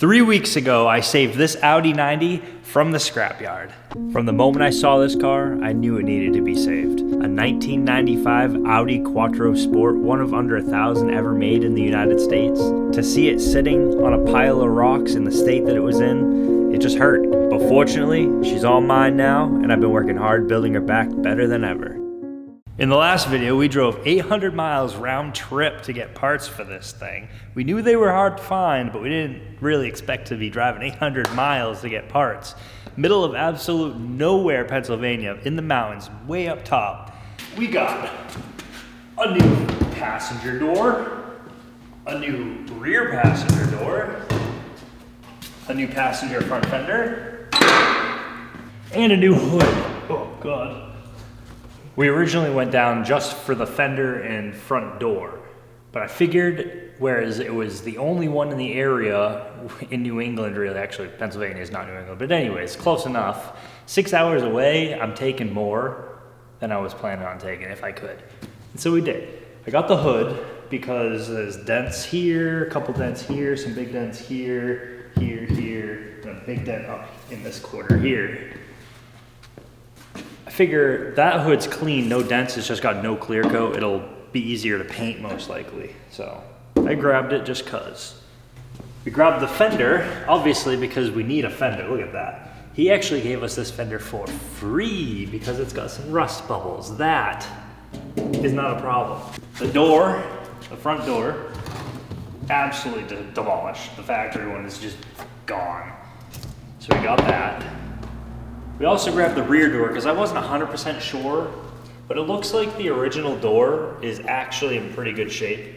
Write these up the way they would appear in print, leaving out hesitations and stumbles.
3 weeks ago, I saved this Audi 90 from the scrapyard. From the moment I saw this car, I knew it needed to be saved. A 1995 Audi Quattro Sport, one of under 1,000 ever made in the United States. To see it sitting on a pile of rocks in the state that it was in, it just hurt. But fortunately, she's all mine now, and I've been working hard building her back better than ever. In the last video, we drove 800 miles round trip to get parts for this thing. We knew they were hard to find, but we didn't really expect to be driving 800 miles to get parts. Middle of absolute nowhere, Pennsylvania, in the mountains, way up top. We got a new passenger door, a new rear passenger door, a new passenger front fender, and a new hood. Oh God. We originally went down just for the fender and front door, but I figured, whereas it was the only one in the area in New England, really, actually Pennsylvania is not New England, but anyways, close enough. 6 hours away, I'm taking more than I was planning on taking if I could. And so we did. I got the hood because there's dents here, a couple dents here, some big dents here, here, and a big dent up in this corner here. I figure that hood's clean, no dents, it's just got no clear coat. It'll be easier to paint most likely. So I grabbed it just cause. We grabbed the fender, obviously because we need a fender, look at that. He actually gave us this fender for free because it's got some rust bubbles. That is not a problem. The door, the front door, absolutely demolished. The factory one is just gone. So we got that. We also grabbed the rear door because I wasn't 100% sure, but it looks like the original door is actually in pretty good shape,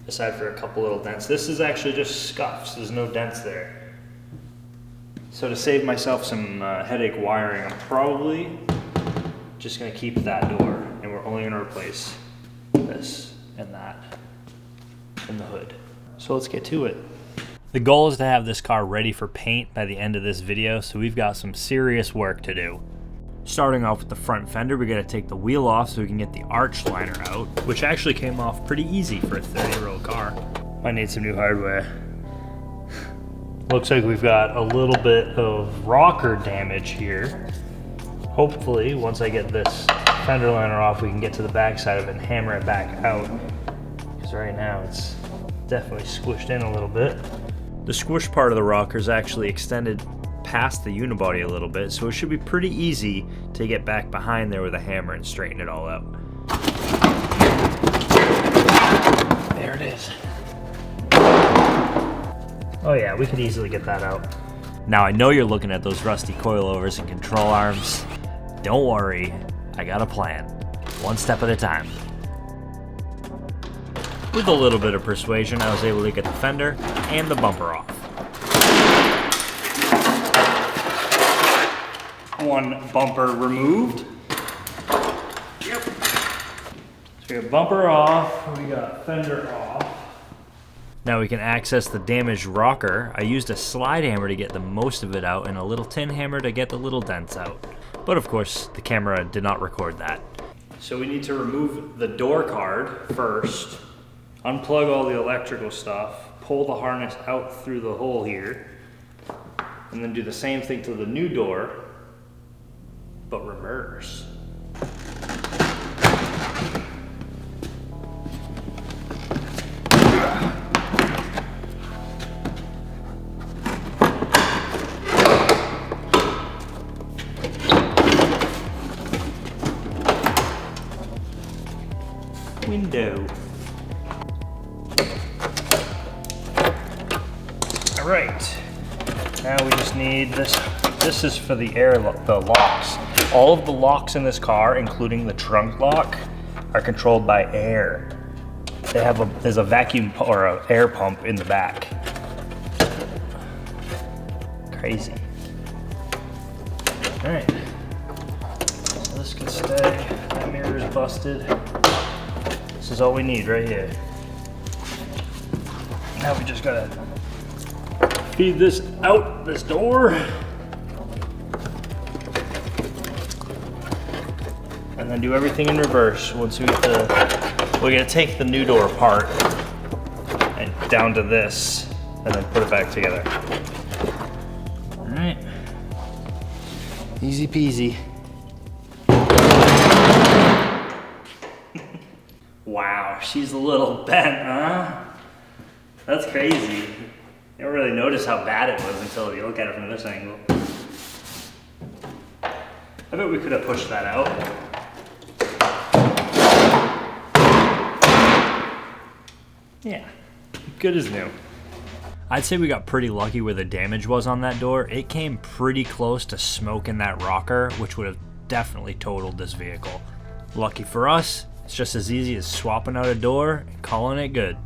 aside for a couple little dents. This is actually just scuffs, there's no dents there. So to save myself some headache wiring, I'm probably just gonna keep that door, and we're only gonna replace this and that and the hood. So let's get to it. The goal is to have this car ready for paint by the end of this video, so we've got some serious work to do. Starting off with the front fender, we gotta take the wheel off so we can get the arch liner out, which actually came off pretty easy for a 30-year-old car. Might need some new hardware. Looks like we've got a little bit of rocker damage here. Hopefully, once I get this fender liner off, we can get to the back side of it and hammer it back out. Because right now it's definitely squished in a little bit. The squish part of the rocker is actually extended past the unibody a little bit, so it should be pretty easy to get back behind there with a hammer and straighten it all out. There it is. Oh yeah, we could easily get that out. Now I know you're looking at those rusty coilovers and control arms. Don't worry, I got a plan. One step at a time. With a little bit of persuasion, I was able to get the fender and the bumper off. One bumper removed. Yep. So we got bumper off, we got fender off. Now we can access the damaged rocker. I used a slide hammer to get the most of it out and a little tin hammer to get the little dents out. But of course, the camera did not record that. So we need to remove the door card first. Unplug all the electrical stuff, pull the harness out through the hole here, and then do the same thing to the new door, but reverse. Window. Right, now we just need this. This is for the the locks. All of the locks in this car, including the trunk lock, are controlled by air. There's a vacuum or an air pump in the back. Crazy. All right, so this can stay. That mirror is busted. This is all we need right here. Now we just gotta feed this out this door. And then do everything in reverse. Once we're gonna take the new door apart and down to this, and and then put it back together. All right, easy peasy. Wow, she's a little bent, huh? That's crazy. You don't really notice how bad it was until you look at it from this angle. I bet we could have pushed that out. Yeah, good as new. I'd say we got pretty lucky where the damage was on that door. It came pretty close to smoking that rocker, which would have definitely totaled this vehicle. Lucky for us, it's just as easy as swapping out a door and calling it good.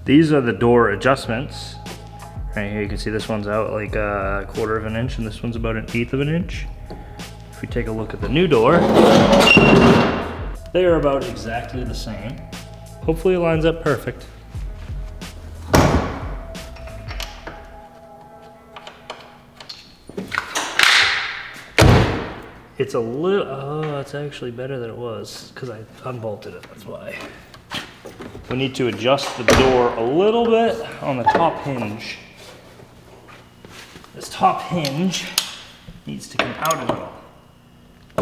These are the door adjustments. Right here you can see this one's out like a 1/4 of an inch and this one's about 1/8 of an inch. If we take a look at the new door, they are about exactly the same. Hopefully it lines up perfect. It's a little, oh, it's actually better than it was because I unbolted it, that's why. We need to adjust the door a little bit on the top hinge. This top hinge needs to come out a little.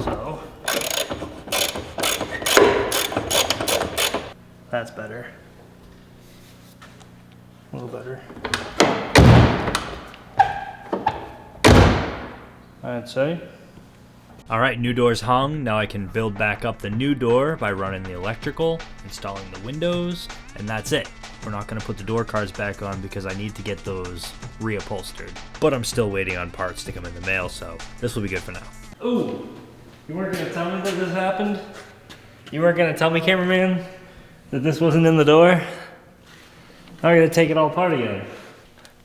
So, that's better. A little better. I'd say. All right, new door's hung. Now I can build back up the new door by running the electrical, installing the windows, and that's it. We're not gonna put the door cards back on because I need to get those reupholstered. But I'm still waiting on parts to come in the mail, so this will be good for now. Ooh, you weren't gonna tell me that this happened? You weren't gonna tell me, cameraman, that this wasn't in the door? Now I gotta take it all apart again.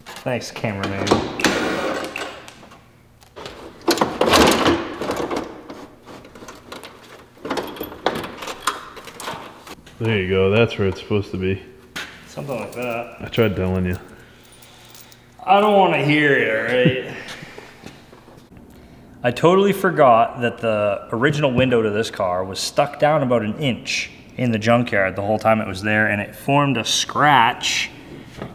Thanks, cameraman. There you go, that's where it's supposed to be. Something like that. I tried telling you. I don't want to hear it, alright? I totally forgot that the original window to this car was stuck down about 1 inch in the junkyard the whole time it was there, and it formed a scratch.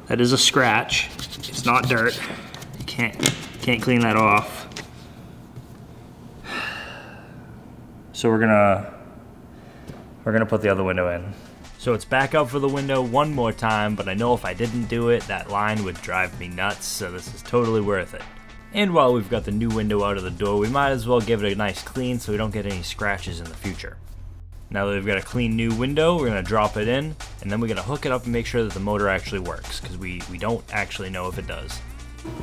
That is a scratch. It's not dirt. You can't clean that off. So we're gonna put the other window in. So it's back up for the window one more time, but I know if I didn't do it, that line would drive me nuts, so this is totally worth it. And while we've got the new window out of the door, we might as well give it a nice clean so we don't get any scratches in the future. Now that we've got a clean new window, we're gonna drop it in, and then we're gonna hook it up and make sure that the motor actually works, because we don't actually know if it does.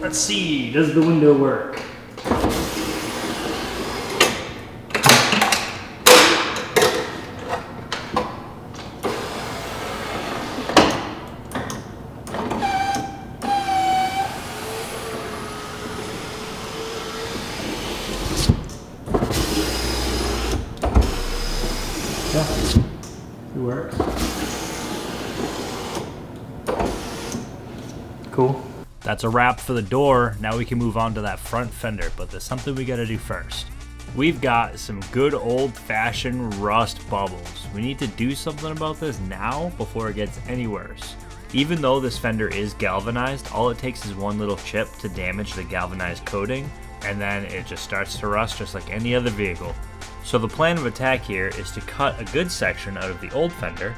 Let's see, does the window work? Yeah, it works. Cool. That's a wrap for the door. Now we can move on to that front fender, but there's something we gotta do first. We've got some good old-fashioned rust bubbles. We need to do something about this now before it gets any worse. Even though this fender is galvanized, all it takes is one little chip to damage the galvanized coating, and then it just starts to rust just like any other vehicle. So the plan of attack here is to cut a good section out of the old fender,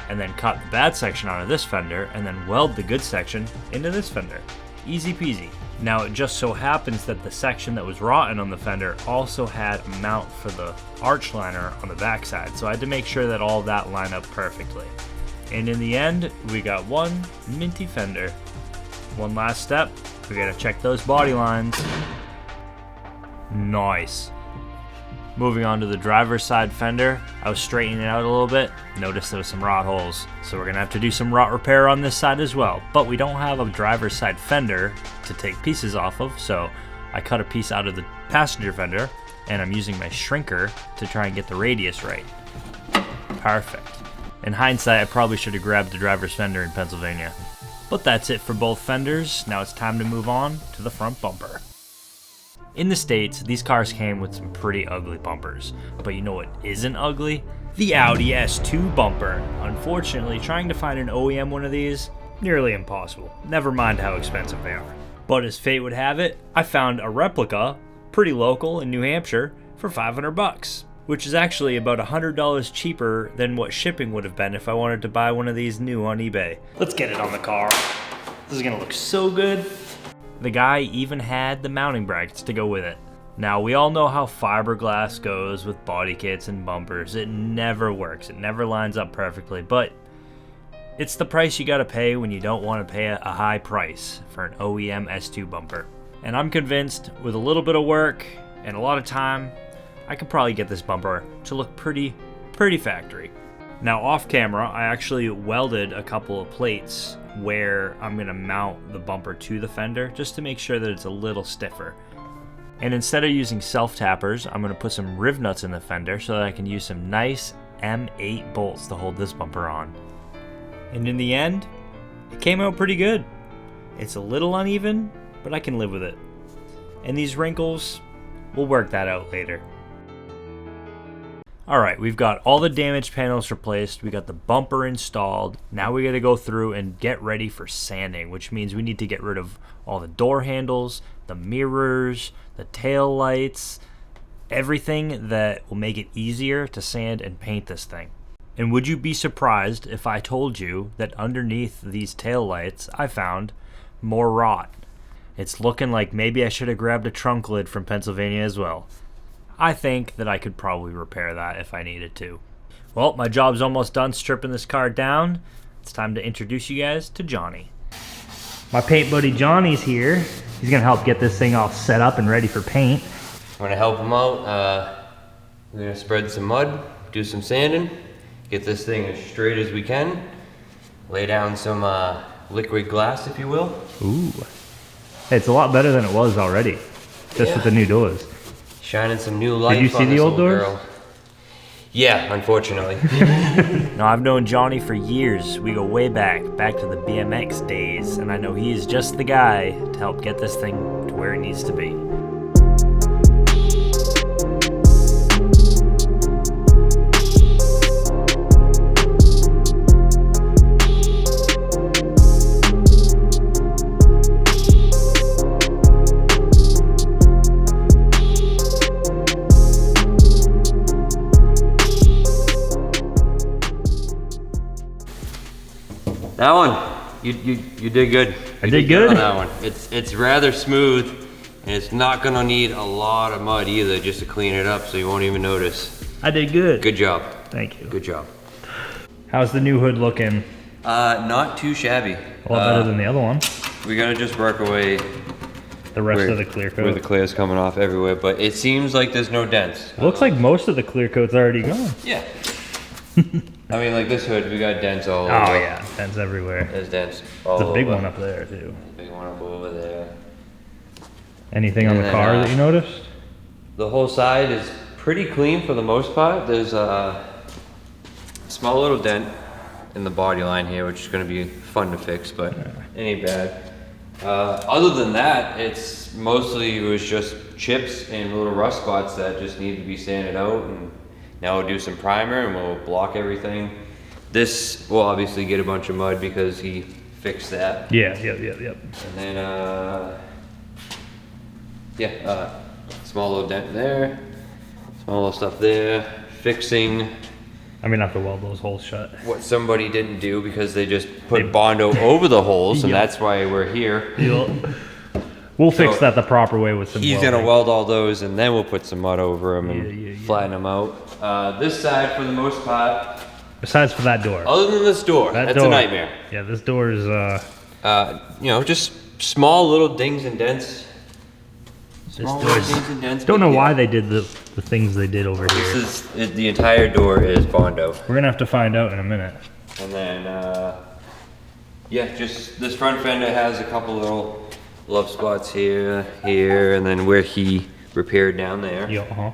and then cut the bad section out of this fender, and then weld the good section into this fender. Easy peasy. Now it just so happens that the section that was rotten on the fender also had a mount for the arch liner on the backside, so I had to make sure that all of that lined up perfectly. And in the end, we got one minty fender. One last step, we gotta check those body lines. Nice. Moving on to the driver's side fender, I was straightening it out a little bit, noticed there was some rot holes, so we're gonna have to do some rot repair on this side as well. But we don't have a driver's side fender to take pieces off of, so I cut a piece out of the passenger fender, and I'm using my shrinker to try and get the radius right. Perfect. In hindsight, I probably should have grabbed the driver's fender in Pennsylvania. But that's it for both fenders. Now it's time to move on to the front bumper. In the States, these cars came with some pretty ugly bumpers, but you know what isn't ugly? The Audi S2 bumper. Unfortunately, trying to find an OEM one of these, nearly impossible. Never mind how expensive they are. But as fate would have it, I found a replica, pretty local in New Hampshire, for 500 bucks. Which is actually about $100 cheaper than what shipping would have been if I wanted to buy one of these new on eBay. Let's get it on the car. This is gonna look so good. The guy even had the mounting brackets to go with it. Now, we all know how fiberglass goes with body kits and bumpers. It never works. It never lines up perfectly, but it's the price you gotta pay when you don't want to pay a high price for an OEM S2 bumper. And I'm convinced with a little bit of work and a lot of time, I could probably get this bumper to look pretty factory. Now, off camera, I actually welded a couple of plates where I'm gonna mount the bumper to the fender just to make sure that it's a little stiffer. And instead of using self-tappers, I'm going to put some riv nuts in the fender so that I can use some nice M8 bolts to hold this bumper on. And in the end, it came out pretty good. It's a little uneven, but I can live with it. And these wrinkles, we'll work that out later. Alright, we've got all the damaged panels replaced, we got the bumper installed. Now we gotta go through and get ready for sanding, which means we need to get rid of all the door handles, the mirrors, the tail lights, everything that will make it easier to sand and paint this thing. And would you be surprised if I told you that underneath these tail lights I found more rot? It's looking like maybe I should have grabbed a trunk lid from Pennsylvania as well. I think that I could probably repair that if I needed to. Well, my job's almost done stripping this car down. It's time to introduce you guys to Johnny. My paint buddy Johnny's here. He's gonna help get this thing all set up and ready for paint. I'm gonna help him out. We're gonna spread some mud, do some sanding, get this thing as straight as we can, lay down some liquid glass, if you will. Ooh. Hey, it's a lot better than it was already, just with the new doors. Shining some new light. Did you see on the this old doors? girl. Yeah, unfortunately. Now, I've known Johnny for years. We go way back to the BMX days, and I know he is just the guy to help get this thing to where it needs to be. That one, you did good. I did good? On that one. It's rather smooth, and it's not gonna need a lot of mud either, just to clean it up, so you won't even notice. I did good. Good job. Thank you. Good job. How's the new hood looking? Not too shabby. A lot better than the other one. We gotta just work away The rest of the clear coat. where the clear's coming off everywhere, but it seems like there's no dents. Looks like most of the clear coat's already gone. Yeah. I mean, like this hood, we got dents all over. Oh yeah, dents everywhere. There's dents all There's a big over. one up there too. Big one up over there. Anything on And the then, car that you noticed? The whole side is pretty clean for the most part. There's a small little dent in the body line here, which is going to be fun to fix, but it ain't bad. Other than that, it was just chips and little rust spots that just need to be sanded out, and now we'll do some primer and we'll block everything. This will obviously get a bunch of mud because he fixed that. Yeah, yep. And then, small little dent there, small little stuff there, fixing I'm gonna have to weld those holes shut. what somebody didn't do because they just put Bondo over the holes, and Yep. that's why we're here. We'll fix So, that the proper way with some He's welding. gonna weld all those, and then we'll put some mud over them and Yeah. flatten them out. This side, for the most part, Besides for that door. other than this door, That that's door. a nightmare. Yeah, this door is Just small little dings and dents. Small little door's- dings and dents. don't know but why yeah. they did the things they did over here. The entire door is Bondo. We're gonna have to find out in a minute. And then, just this front fender has a couple little love spots here, and then where he repaired down there. Yeah,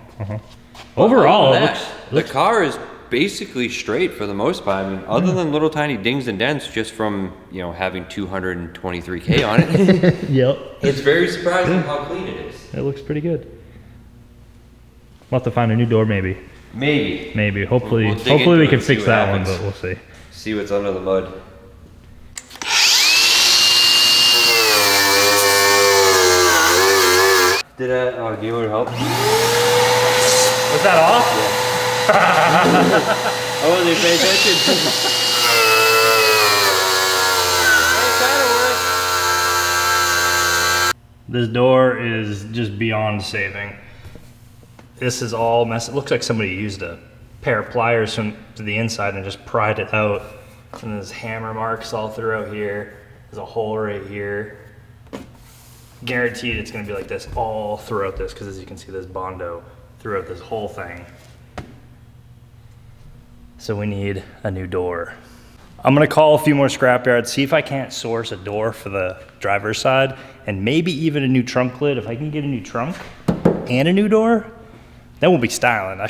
Overall, Other it than that, looks the car is basically straight for the most part. I mean, other than little tiny dings and dents, just from having 223K on it, Yep. it's very surprising how clean it is. It looks pretty good. We'll have to find a new door maybe. Maybe. Maybe. Hopefully, We'll dig hopefully we into it can and see fix what that one, happens. but we'll see. See what's under the mud. Do you want help? Was that off? I wasn't paying attention. This door is just beyond saving. This is all messed. It looks like somebody used a pair of pliers from to the inside and just pried it out. And there's hammer marks all throughout here. There's a hole right here. Guaranteed it's gonna be like this all throughout this, because as you can see, there's Bondo throughout this whole thing. So we need a new door. I'm gonna call a few more scrapyards, see if I can't source a door for the driver's side, and maybe even a new trunk lid. If I can get a new trunk and a new door, then we'll be styling. I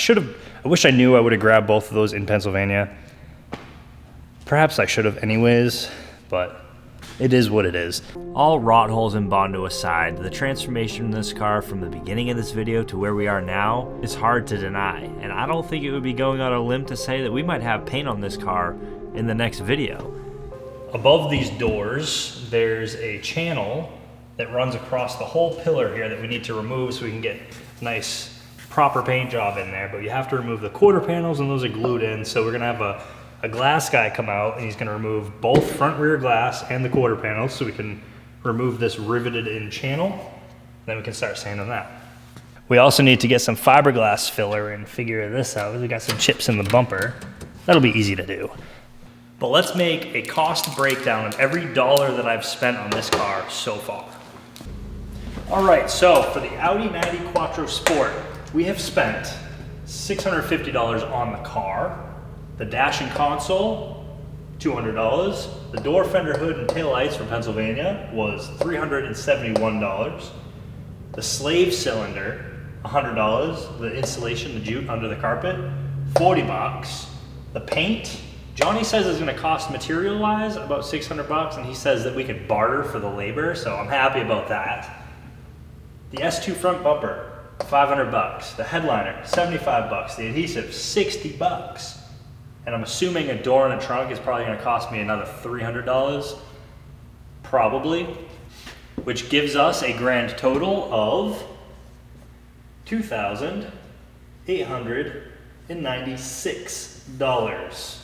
wish I knew I would have grabbed both of those in Pennsylvania. Perhaps I should have anyways, but it is what it is. All rot holes and Bondo aside, the transformation in this car from the beginning of this video to where we are now is hard to deny. And I don't think it would be going on a limb to say that we might have paint on this car in the next video. Above these doors, there's a channel that runs across the whole pillar here that we need to remove so we can get a nice proper paint job in there. But you have to remove the quarter panels, and those are glued in. So we're gonna have a glass guy come out, and he's gonna remove both front rear glass and the quarter panels so we can remove this riveted in channel. Then we can start sanding that. We also need to get some fiberglass filler and figure this out. We got some chips in the bumper. That'll be easy to do. But let's make a cost breakdown of every dollar that I've spent on this car so far. All right, so for the Audi 90 Quattro Sport, we have spent $650 on the car. The dash and console, $200. The door, fender, hood, and taillights from Pennsylvania was $371. The slave cylinder, $100. The installation, the jute under the carpet, $40. The paint, Johnny says is gonna cost material-wise about $600, and he says that we could barter for the labor, so I'm happy about that. The S2 front bumper, $500. The headliner, $75. The adhesive, $60. And I'm assuming a door and a trunk is probably gonna cost me another $300, probably, which gives us a grand total of $2,896,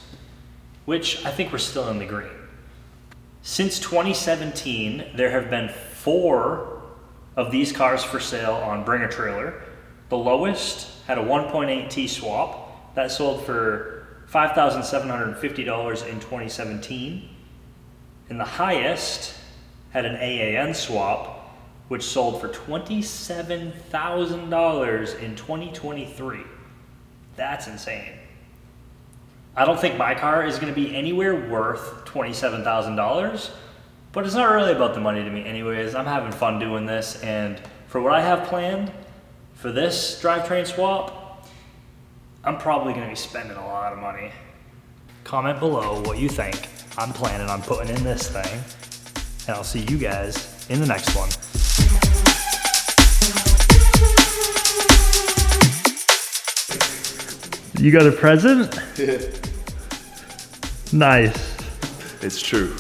which I think we're still in the green. Since 2017, there have been 4 of these cars for sale on Bring a Trailer. The lowest had a 1.8 T swap that sold for $5,750 in 2017. And the highest had an AAN swap, which sold for $27,000 in 2023. That's insane. I don't think my car is gonna be anywhere worth $27,000, but it's not really about the money to me anyways. I'm having fun doing this, and for what I have planned for this drivetrain swap, I'm probably gonna be spending a lot of money. Comment below what you think I'm planning on putting in this thing, and I'll see you guys in the next one. You got a present? Yeah. Nice. It's true.